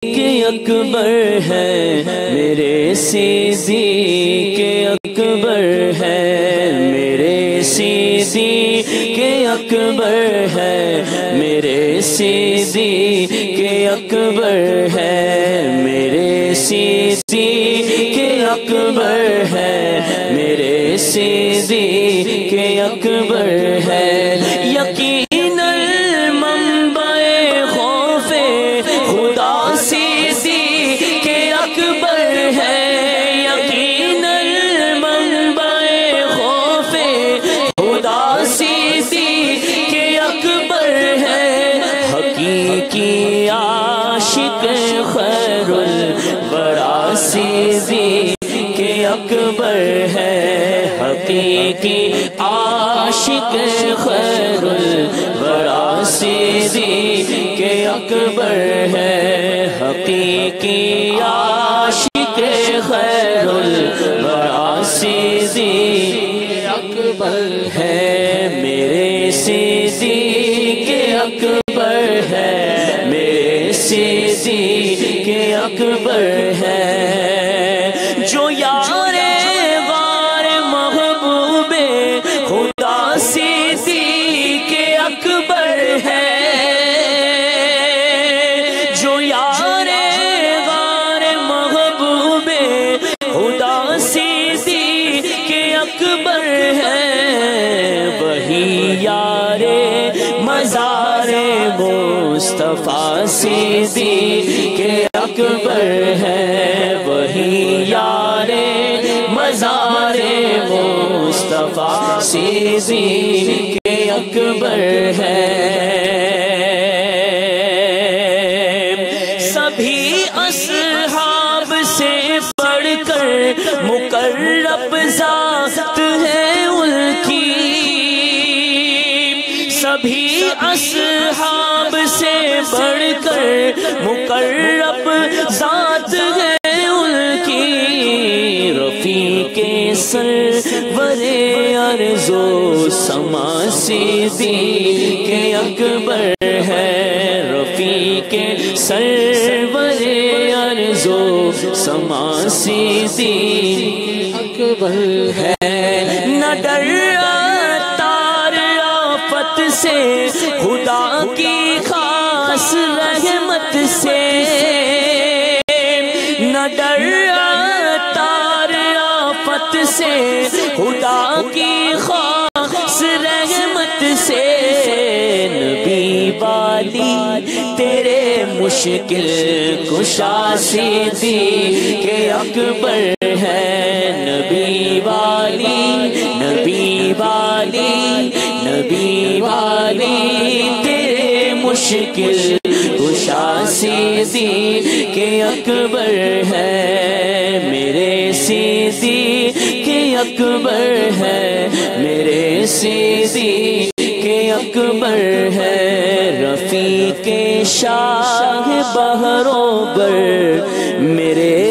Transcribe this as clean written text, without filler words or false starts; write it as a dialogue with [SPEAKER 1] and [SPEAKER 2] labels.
[SPEAKER 1] اکبر ہے، میرے صدیق اکبر ہے، میرے صدیق اکبر ہے، میرے صدیق اکبر ہے، میرے صدیق اکبر ہے، میرے صدیق اکبر ہے، یقیناً منبع خوف خدا صدیق اکبر ہے، یقیناً منبع خوف خدا صدیق اکبر ہے، حقیقی عاشق خیر الورا صدیق اکبر ہے، حقیقی عاشق خیر الورا صدیق اکبر ہے، حقیقی عاشق خیر الورا صدیق اکبر ہے، میرے صدیق اکبر ہے، میرے صدیق اکبر ہے، جو یار غار محبوب خدا صدیق اکبر ہے، جو یار غار محبوب خدا صدیق اکبر ہے، وہی یار مزار مصطفیٰ صدیق اکبر ہے، وہی یار مزار مصطفیٰ صدیق اکبر ہے، سبھی اصحاب سے بڑھ کر مقرب ذات ہے ان کی، سبھی اصحاب سے بڑھ کر مقرب ذات ہے ان کی، رفیق سرور ارض و سما صدیق اکبر ہے، رفیق سرور ارض و سما صدیق اکبر ہے، نہ ڈر سے خدا کی خاص رحمت سے، نہ ڈر تار آفت سے خدا کی خاص رحمت سے، نبی والی تیرے مشکل کشا صدیق اکبر ہے، نبی والی نبی والی نبی والی تیرے مشکل کشا صدیق اکبر ہے، میرے صدیق اکبر ہے، میرے صدیق اکبر ہے، رفیق شاہ بہروں پر میرے